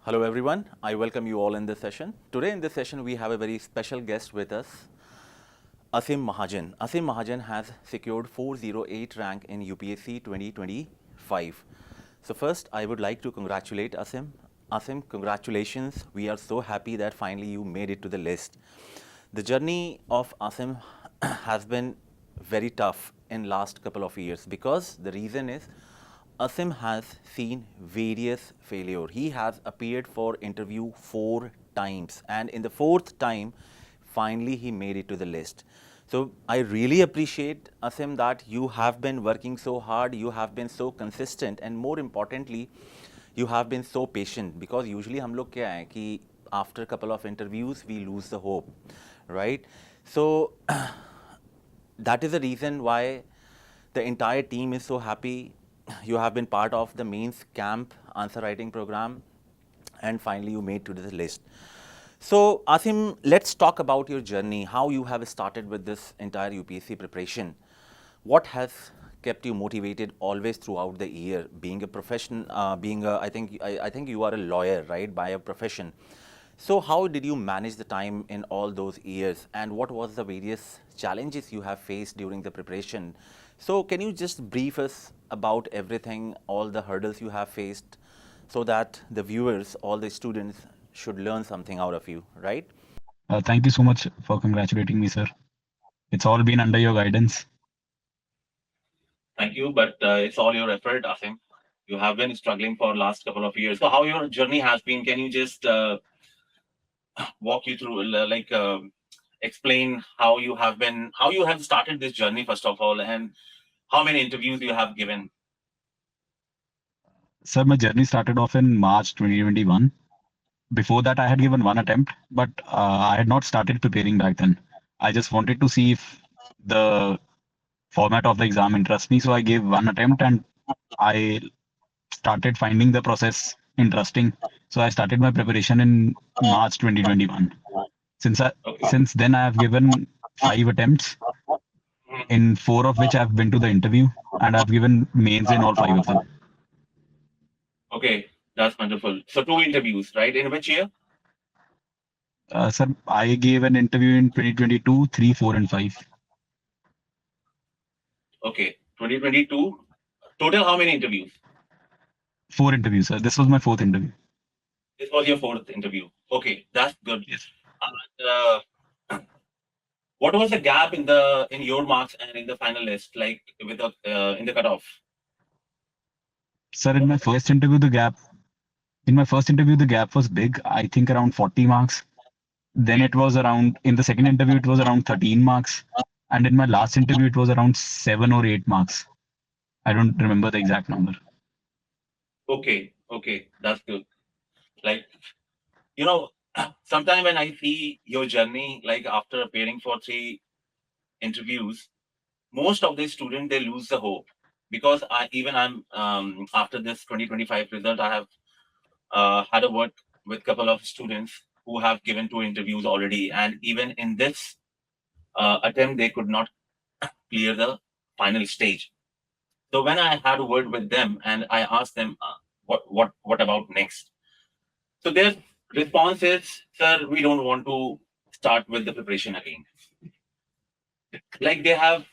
Hello everyone, I welcome you all in this session. Today in this session we have a very special guest with us, Aseem Mahajan. Aseem Mahajan has secured 408 rank in UPSC 2025. So first I would like to congratulate Aseem. Aseem, congratulations. We are so happy that finally you made it to the list. The journey of Aseem has been very tough in last couple of years because the reason is Asim has seen various failure. He has appeared for interview 4 times, and in the fourth time, finally he made it to the list. So I really appreciate Asim that you have been working so hard, you have been so consistent, and more importantly, you have been so patient. Because usually हम लोग क्या है कि after a couple of interviews we lose the hope, right? So that is the reason why the entire team is so happy. You have been part of the mains camp answer writing program, and finally you made to this list. So Asim, let's talk about your journey, how you have started with this entire UPSC preparation. What has kept you motivated always throughout the year? Being a profession, I think you are a lawyer, right, by a profession. So how did you manage the time in all those years, and what was the various challenges you have faced during the preparation? So can you just brief us about everything, all the hurdles you have faced, so that the viewers, all the students should learn something out of you, right? Thank you so much for congratulating me, sir. It's all been under your guidance. Thank you, but it's all your effort, Asim. You have been struggling for last couple of years. So how your journey has been? Can you just walk you through, explain how you have been, how you have started this journey first of all, and how many interviews you have given? Sir, my journey started off in March 2021. Before that, I had given one attempt, but I had not started preparing back then. I just wanted to see if the format of the exam interests me, so I gave one attempt and I started finding the process interesting. So I started my preparation in March 2021. Okay. Since then, I have given 5 attempts, in 4 of which I've been to the interview, and I've given mains in all 5 of them. Okay, that's wonderful. So 2 interviews, right? In which year? Sir, I gave an interview in 2022, 3, 4, and 5. Okay, 2022. Total how many interviews? 4 interviews, sir. This was my fourth interview. This was your fourth interview. Okay, that's good. Yes. What was the gap in your marks and in the final list, like with the in the cutoff? Sir, in my first interview, the gap was big. I think around 40 marks. Then it was around, in the second interview, it was around 13 marks. And in my last interview, it was around 7 or 8 marks. I don't remember the exact number. Okay, okay, that's good. Like, you know, sometime when I see your journey, like after appearing for 3 interviews, most of the students they lose the hope because I'm after this 2025 result, I have had a work with couple of students who have given 2 interviews already, and even in this attempt, they could not clear the final stage. So when I had a word with them and I asked them, what about next? So their response is, sir, we don't want to start with the preparation again. Like they have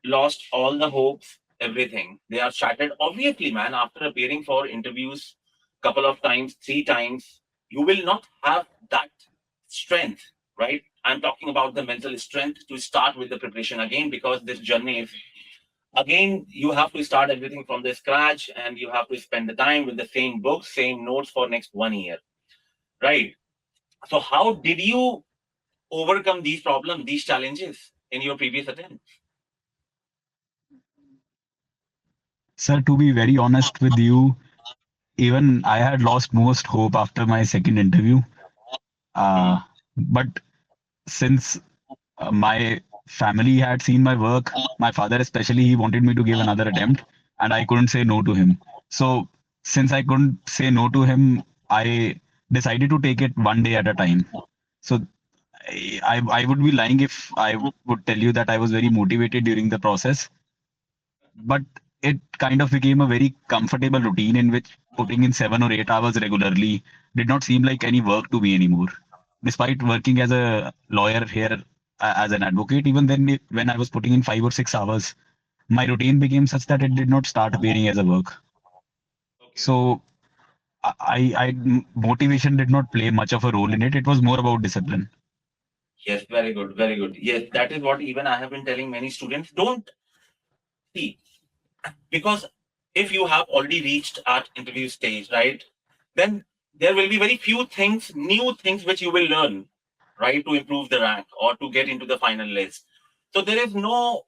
lost all the hopes, everything. They are shattered. Obviously, man, after appearing for interviews couple of times, 3 times, you will not have that strength, right? I'm talking about the mental strength to start with the preparation again, because this journey is again, you have to start everything from the scratch, and you have to spend the time with the same books, same notes for next 1 year, right? So how did you overcome these problems, these challenges in your previous attempt? Sir, to be very honest with you, even I had lost most hope after my second interview. Hmm. But since my family had seen my work, my father especially, he wanted me to give another attempt, and I couldn't say no to him. So since I couldn't say no to him, I decided to take it one day at a time. So I would be lying if I would tell you that I was very motivated during the process. But it kind of became a very comfortable routine in which putting in 7 or 8 hours regularly did not seem like any work to me anymore. Despite working as a lawyer here as an advocate, even then when I was putting in 5 or 6 hours, my routine became such that it did not start appearing as a work. Okay. So motivation did not play much of a role in it. It was more about discipline. Yes, very good, very good. Yes, that is what even I have been telling many students. Don't see, because if you have already reached at interview stage, right, then there will be very few things, new things which you will learn, right, to improve the rank or to get into the final list. So there is no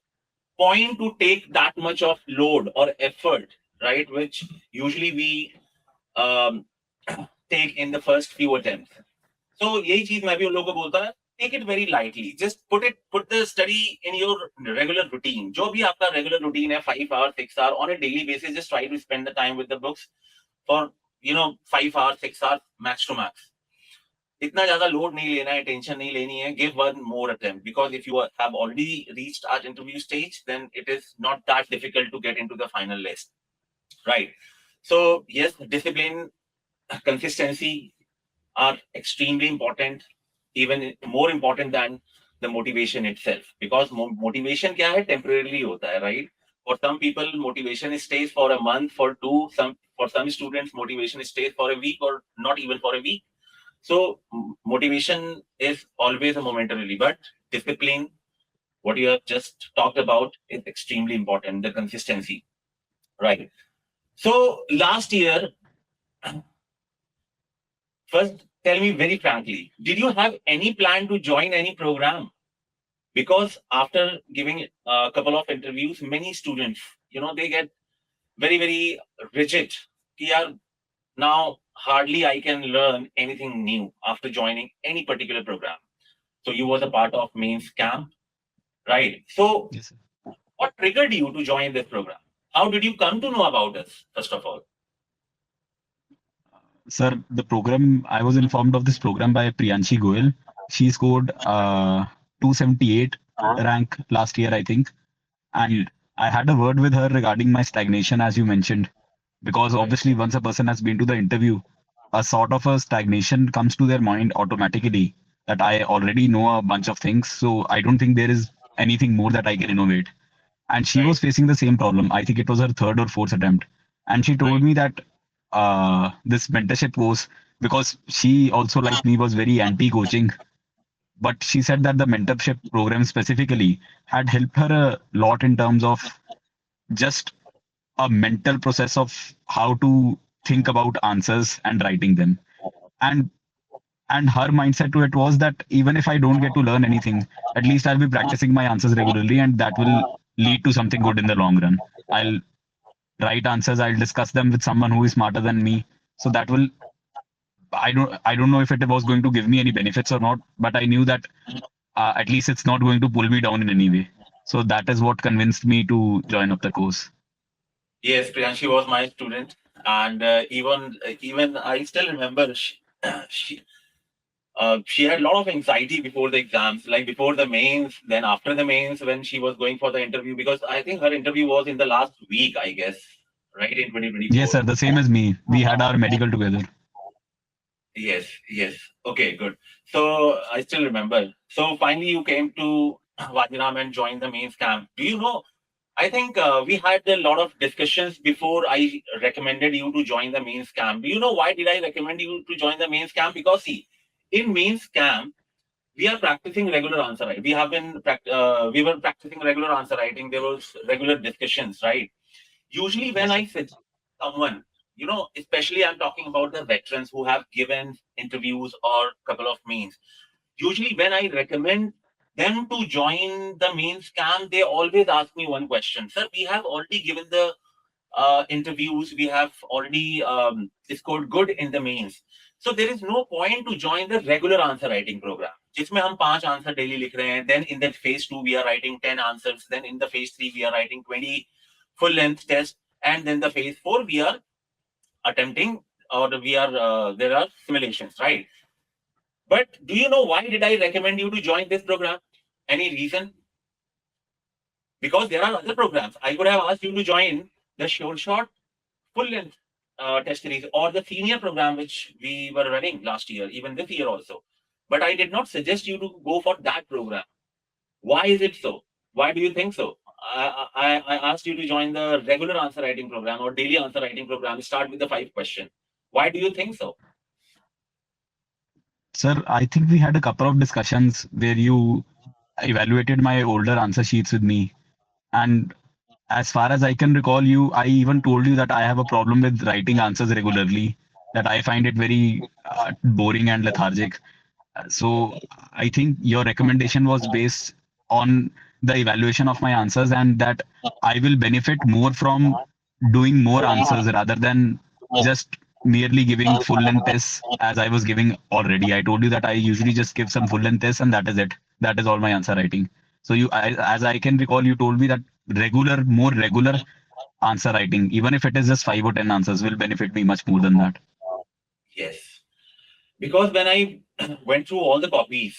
point to take that much of load or effort, right, which usually we um, take in the first few attempts. So यही चीज मैं भी उन लोगों को बोलता है, take it very lightly. Just put the study in your regular routine. जो भी आपका regular routine है, 5 hours, 6 hours on a daily basis, just try to spend the time with the books for 5 hours, 6 hours max to max. इतना ज्यादा load नहीं लेना है, tension नहीं लेनी है. Give one more attempt, because if you have already reached at interview stage, then it is not that difficult to get into the final list, right? So yes, discipline, consistency are extremely important, even more important than the motivation itself. Because motivation kya hai, temporarily hota hai, right? For some people, motivation stays for a month, for two. For some students, motivation stays for a week or not even for a week. So motivation is always a momentarily, but discipline, what you have just talked about, is extremely important. The consistency, right? So last year, first, tell me very frankly, did you have any plan to join any program? Because after giving a couple of interviews, many students, they get very, very rigid. Ki yaar, now hardly I can learn anything new after joining any particular program. So you was a part of mains camp, right? So Yes, sir. what triggered you to join this program? How did you come to know about us, first of all? Sir, the program, I was informed of this program by Priyanshi Goyal. She scored 278 rank last year, I think. And I had a word with her regarding my stagnation, as you mentioned, because Right, obviously, once a person has been to the interview, a sort of a stagnation comes to their mind automatically that I already know a bunch of things. So I don't think there is anything more that I can innovate. And she right, was facing the same problem. I think it was her third or fourth attempt. And she told right, me that this mentorship course, because she also, like me, was very anti coaching, but she said that the mentorship program specifically had helped her a lot in terms of just a mental process of how to think about answers and writing them. And and her mindset to it was that even if I don't get to learn anything, at least I'll be practicing my answers regularly, and that will lead to something good in the long run. I'll write answers, I'll discuss them with someone who is smarter than me. So that will, I don't know if it was going to give me any benefits or not, but I knew that at least it's not going to pull me down in any way. So that is what convinced me to join up the course. Yes, Priyanshi was my student, and even I still remember she she had a lot of anxiety before the exams, like before the mains, then after the mains when she was going for the interview, because I think her interview was in the last week, I guess, right, in Yes, 2024. sir. The same as me. We had our medical together. Yes, yes. Okay, good. So I still remember. So finally, you came to Vajinam and joined the mains camp. Do you know? I think we had a lot of discussions before I recommended you to join the mains camp. Do you know why did I recommend you to join the mains camp? Because see, in mains camp, we are practicing regular answer writing. We were practicing regular answer writing. There was regular discussions, right? Usually when Yes, sir. I suggest someone, especially I'm talking about the veterans who have given interviews or couple of means. Usually when I recommend them to join the mains camp, they always ask me one question. Sir, we have already given the interviews, we have already scored good in the mains. So there is no point to join the regular answer writing program. जिसमें हम 5 answer daily लिख रहे हैं. Then in the phase 2 we are writing 10 answers. Then in the phase 3 we are writing 20 full length tests. And then the phase 4 we are attempting, or we are there are simulations, right? But do you know why did I recommend you to join this program? Any reason? Because there are other programs. I could have asked you to join the short full length test series or the senior program which we were running last year, even this year also. But I did not suggest you to go for that program. Why is it so? Why do you think so? I asked you to join the regular answer writing program or daily answer writing program. Start with the 5 question. Why do you think so? Sir, I think we had a couple of discussions where you evaluated my older answer sheets with me. And as far as I can recall you, I even told you that I have a problem with writing answers regularly, that I find it very boring and lethargic. So I think your recommendation was based on the evaluation of my answers and that I will benefit more from doing more answers rather than just merely giving full length tests as I was giving already. I told you that I usually just give some full length tests and that is it. That is all my answer writing. So as I can recall, you told me that more regular answer writing, even if it is just 5 or 10 answers, will benefit me much more than that. Yes. Because when I went through all the copies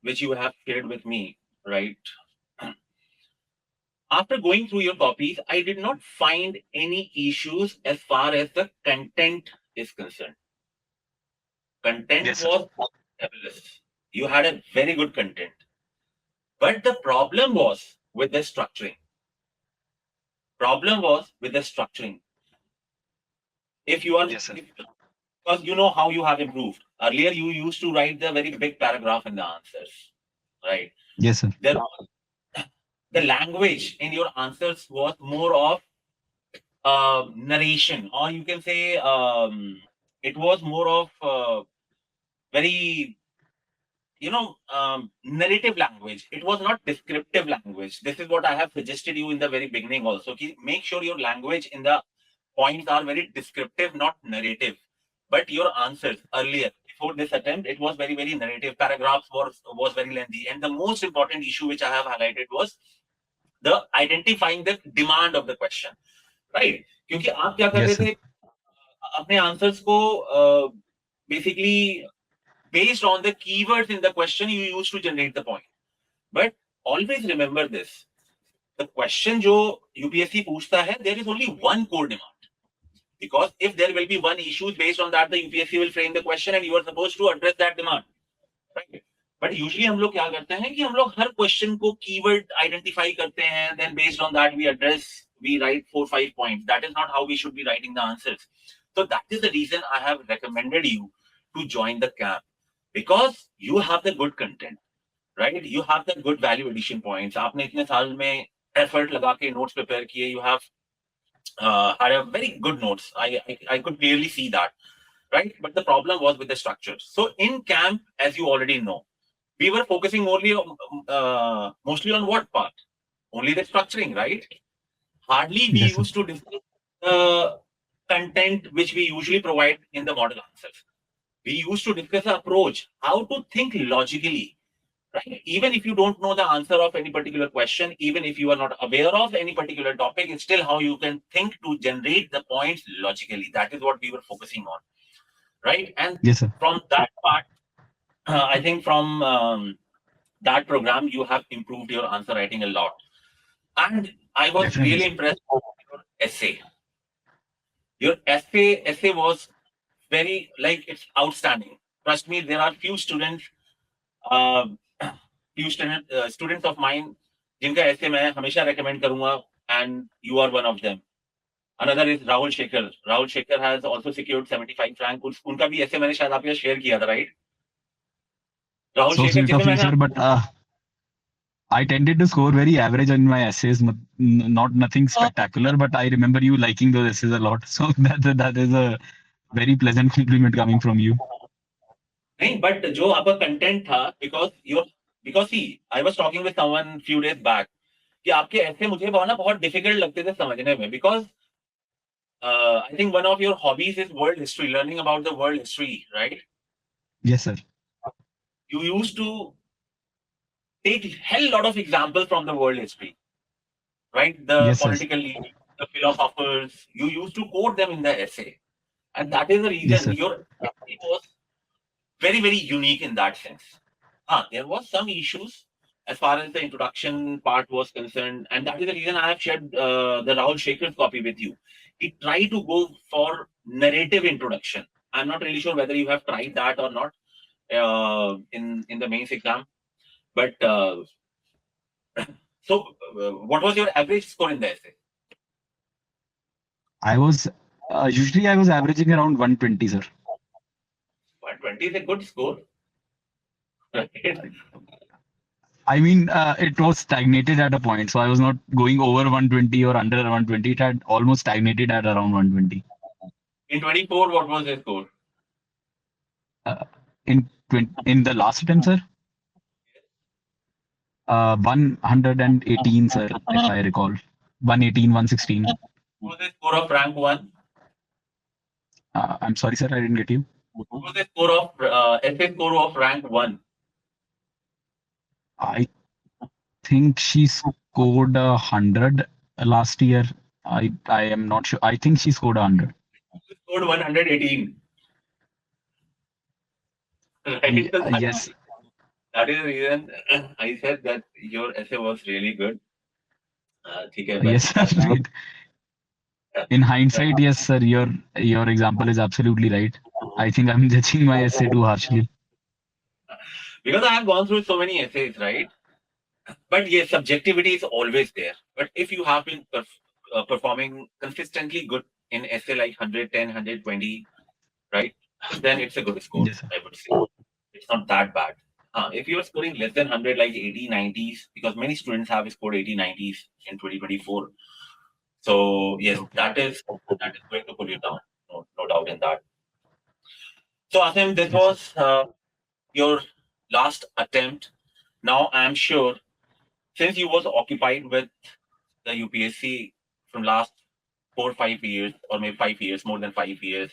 which you have shared with me, right? After going through your copies, I did not find any issues as far as the content is concerned. Content Yes, sir. was fabulous. You had a very good content. But the problem was with the structuring. Problem was with the structuring. If you are, Yes, sir. because you know how you have improved. Earlier, you used to write the very big paragraph in the answers, right? Yes, sir. There, the language in your answers was more of narration, or you can say it was more of very narrative language. It was not descriptive language. This is what I have suggested you in the very beginning also. Make sure your language in the points are very descriptive, not narrative. But your answers earlier, before this attempt, it was very, very narrative. Paragraphs was very lengthy. And the most important issue which I have highlighted was the identifying the demand of the question. Right? क्योंकि आप क्या कर Yes, रहे sir. थे अपने answers को basically based on the keywords in the question you used to generate the point. But always remember this. The question जो UPSC पूछता है, there is only one core demand. Because if there will be one issue based on that, the UPSC will frame the question and you are supposed to address that demand. Right? But usually हम लोग क्या करते हैं कि हम लोग हर question को keyword identify करते हैं, then based on that we write 4-5 points. That is not how we should be writing the answers. So that is the reason I have recommended you to join the camp, because you have the good content, right? You have the good value addition points. आपने इतने साल में effort लगा के notes prepare किए. You have had a very good notes. I could clearly see that, right? But the problem was with the structure. So in camp, as you already know, we were focusing mostly on what part? Only the structuring, right? Hardly we Yes, sir. used to discuss the content which we usually provide in the model answers. We used to discuss the approach, how to think logically, right? Even if you don't know the answer of any particular question, even if you are not aware of any particular topic, it's still how you can think to generate the points logically. That is what we were focusing on, right? And Yes, sir. from that part, I think from that program, you have improved your answer writing a lot. And I was Definitely, really sir. impressed with your essay. Your essay was very, like, it's outstanding. Trust me, there are uh, students of mine जिनका ऐसे मैं हमेशा recommend करूंगा, and you are one of them. Another is Rahul Shekhar. Rahul Shekhar has also secured 75 rank. उनका भी ऐसे मैंने शायद आपके साथ share किया था, right? Rahul So Shekhar sweet जिसे of you, मैंने sir. But I tended to score very average on my essays, not nothing spectacular. But I remember you liking those essays a lot. So that is a very pleasant compliment coming from you. नहीं, but जो आपका content था, because see, I was talking with someone few days back कि आपके ऐसे मुझे बहुत difficult लगते थे समझने में, because I think one of your hobbies is world history, learning about the world history, right? Yes, sir. You used to take hell lot of examples from the world history, right? The Yes, sir. political leaders, the philosophers, you used to quote them in the essay, and that is the Yes, reason sir. your essay was very, very unique in that sense. There was some issues as far as the introduction part was concerned, and that is the reason I have shared the Rahul Shekhar's copy with you. He tried to go for narrative introduction. I'm not really sure whether you have tried that or not in the mains exam, but what was your average score in the essay? I was usually I was averaging around 120, sir. 120 is a good score. Right? I mean, it was stagnated at a point, so I was not going over 120 or under 120. It had almost stagnated at around 120. In 24, what was the score? In the last attempt, sir, 118, sir, if I recall. 118, 116. What was the score of rank 1? I'm sorry, sir, I didn't get you. What was the score of essay score of rank 1? I think she scored 100 last year. I am not sure. I think she scored 100. She scored 118. Right? So Yes, that is the reason I said that your essay was really good. ठीक है, yes, sir. Right. In hindsight, yes, sir, your example is absolutely right. I think I'm judging my essay too harshly. because I have gone through so many essays, right? But yes, subjectivity is always there. But if you have been performing consistently good in essay like 110, 120, right? Then it's a good score, Yes, sir. I would say. It's not that bad. If you're scoring less than 100, like 80, 90s, because many students have scored 80, 90s in 2024. So yes, that is going to pull you down. No doubt in that. So Asim, this Yes, sir. was your last attempt. Now I'm sure, since you was occupied with the UPSC from last 4 or 5 years, or maybe 5 years, more than 5 years,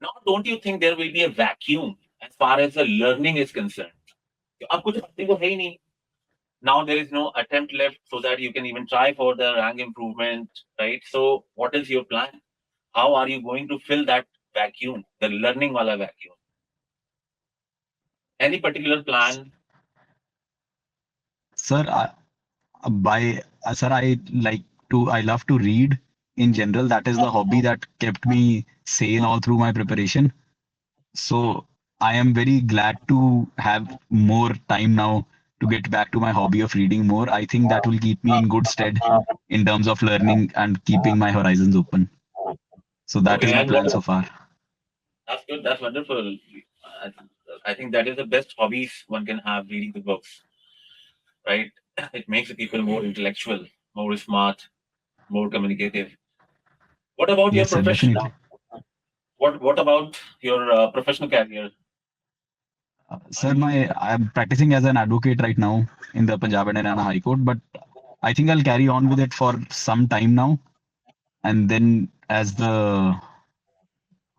now don't you think there will be a vacuum as far as the learning is concerned? अब कुछ करने को है ही नहीं. Now there is no attempt left so that you can even try for the rank improvement, right? So what is your plan? How are you going to fill that vacuum, the learning wala vacuum? Any particular plan? Sir, I love to read in general. That is the hobby that kept me sane all through my preparation. So I am very glad to have more time now to get back to my hobby of reading more. I think that will keep me in good stead in terms of learning and keeping my horizons open. So that Okay, is my and plan so far. that's good. That's wonderful. I, I think that is the best hobbies one can have, reading the books, right? It makes the people more intellectual, more smart, more communicative. What about your Yes, sir, profession? definitely. What about your professional career? Are Sir, you I'm practicing as an advocate right now in the Punjab and Haryana High Court, but I think I'll carry on with it for some time now. And then as the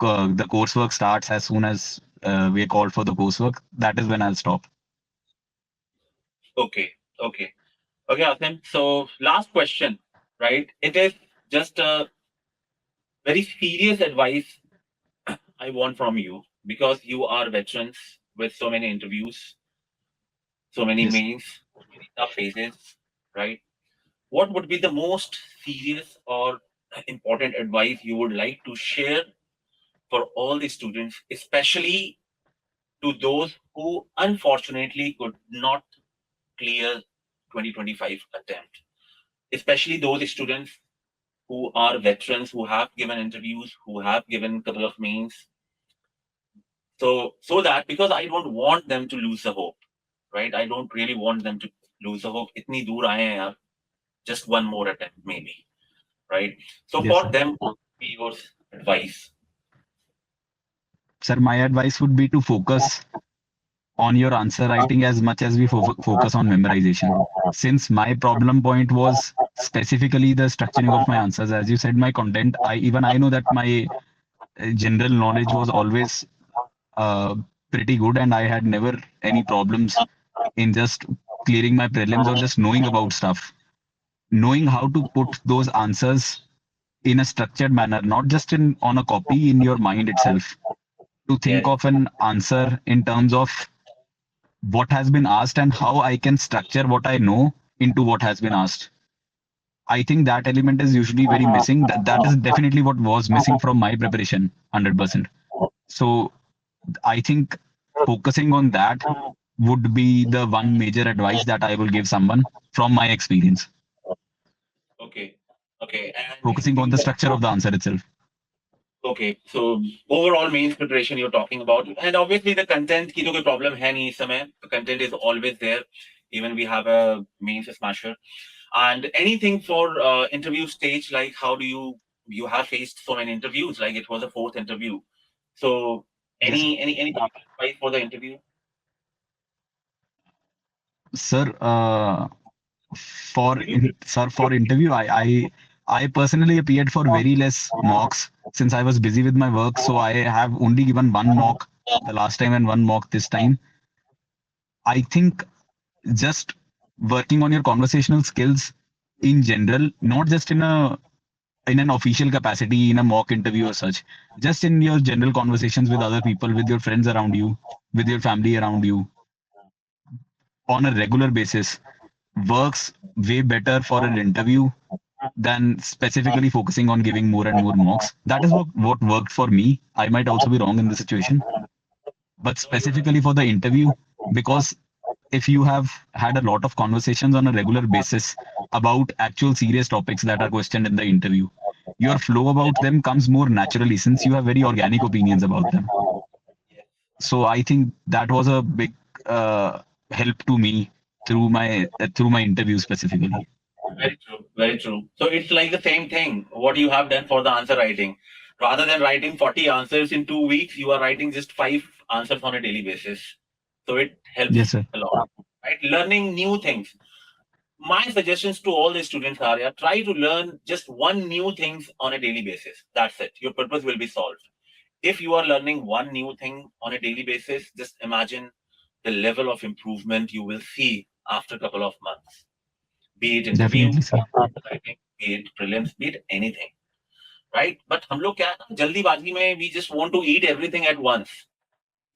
coursework starts, as soon as we are called for the coursework, that is when I'll stop. okay? Okay. Okay, Asim. So last question, right? It is just a very serious advice I want from you, because you are veterans with so many interviews, so many Yes. mains, so many tough phases, right? What would be the most serious or important advice you would like to share for all the students, especially to those who unfortunately could not clear 2025 attempt, especially those students who are veterans, who have given interviews, who have given a couple of mains. So that, because I don't want them to lose the hope, right? I don't really want them to lose the hope. Itni dur aaye hain yaar, just one more attempt maybe, right? So Yes, for sir. them, what would be your advice? Sir, my advice would be to focus on your answer writing as much as we focus on memorization. Since my problem point was specifically the structuring of my answers, as you said, my content, I know that my general knowledge was always uh, pretty good, and I had never any problems in just clearing my prelims or just knowing about stuff. Knowing how to put those answers in a structured manner, not just in on a copy, in your mind itself. To think Yes. of an answer in terms of what has been asked and how I can structure what I know into what has been asked. I think that element is usually very missing. That is definitely what was missing from my preparation, 100%. So I think focusing on that would be the one major advice that I will give someone from my experience. Okay. Okay. And do you Focusing on think the that structure of the answer itself. okay, so overall mains preparation you're talking about, and obviously the content की तो कोई problem है नहीं इस समय. The content is always there. Even we have a mains smasher. And anything for interview stage, like how do you have faced so many interviews? Like it was a fourth interview. So Yes, any advice for the interview? sir. For interview, I personally appeared for very less mocks since I was busy with my work. So I have only given one mock the last time and one mock this time. I think just working on your conversational skills in general, not just in an official capacity in a mock interview or such, just in your general conversations with other people, with your friends around you, with your family around you, on a regular basis, works way better for an interview than specifically focusing on giving more and more mocks. That is what worked for me. I might also be wrong in the situation, but No, you're right. specifically for the interview, because if you have had a lot of conversations on a regular basis about actual serious topics that are questioned in the interview, your flow about them comes more naturally since you have very organic opinions about them. So I think that was a big uh, help to me through my interview specifically. Very true. Very true. So it's like the same thing. What you have done for the answer writing. Rather than writing 40 answers in 2 weeks, you are writing just five answers on a daily basis. So it helps Yes, sir. a lot. Right? Learning new things. My suggestions to all the students are, yeah, try to learn just one new things on a daily basis. That's it. Your purpose will be solved. If you are learning one new thing on a daily basis, just imagine the level of improvement you will see after a couple of months, be it interview, Definitely, sir. writing, be it prelims, be it anything, right? But हम लोग क्या है ना जल्दीबाजी में we just want to eat everything at once.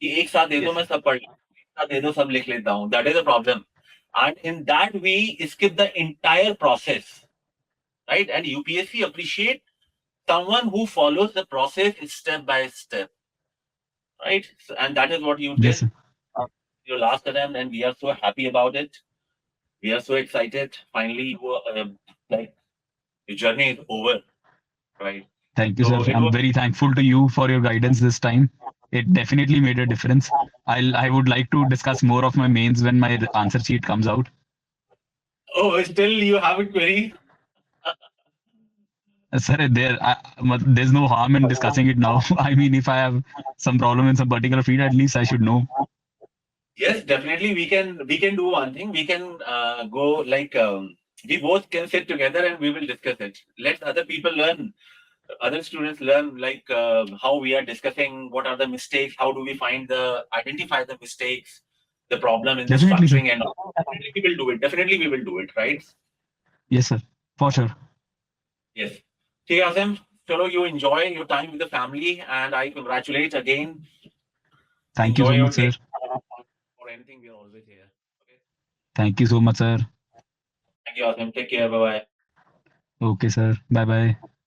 कि एक साथ दे दो मैं सब पढ़ लेता हूँ, एक साथ दे दो सब लिख लेता हूँ. That is a problem. And in that we skip the entire process, right? And UPSC appreciate someone who follows the process step by step, right? So, and that is what you Yes, did sir. your last attempt, and we are so happy about it. We are so excited. Finally, like your journey is over, right? Thank you, sir. So it I'm was very thankful to you for your guidance this time. It definitely made a difference. I would like to discuss more of my mains when my answer sheet comes out. oh, still you have a query? Sir, there's no harm in discussing it now. I mean, if I have some problem in some particular field, at least I should know. Yes, definitely. We can do one thing. We can go like we both can sit together and we will discuss it. Let other people learn, other students learn like how we are discussing. What are the mistakes? How do we identify the mistakes, the problem in the Definitely, sir. structuring, and all. Definitely we will do it. Definitely we will do it. Right? Yes, sir. For sure. Yes. Okay, Azim. Chalo, you enjoy your time with the family, and I congratulate again. Thank you Enjoy so your much, day. sir. For anything, we are always here. Okay. Thank you so much, sir. Thank you, Azim. Take care. Bye bye. Okay, sir. Bye bye.